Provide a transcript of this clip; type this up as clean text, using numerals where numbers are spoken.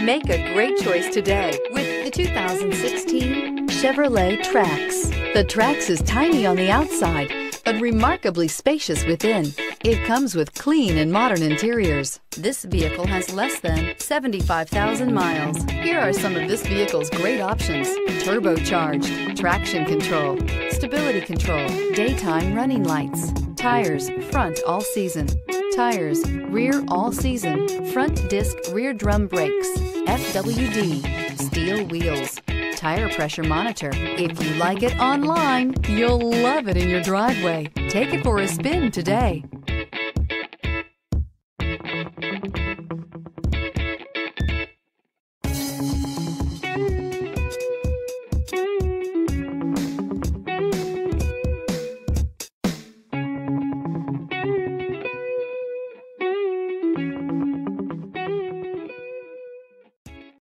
Make a great choice today with the 2016 Chevrolet Trax. The Trax is tiny on the outside, but remarkably spacious within. It comes with clean and modern interiors. This vehicle has less than 75,000 miles. Here are some of this vehicle's great options: turbocharged, traction control, stability control, daytime running lights, tires front all season, tires rear all season, front disc rear drum brakes, FWD, steel wheels, tire pressure monitor. If you like it online, you'll love it in your driveway. Take it for a spin today.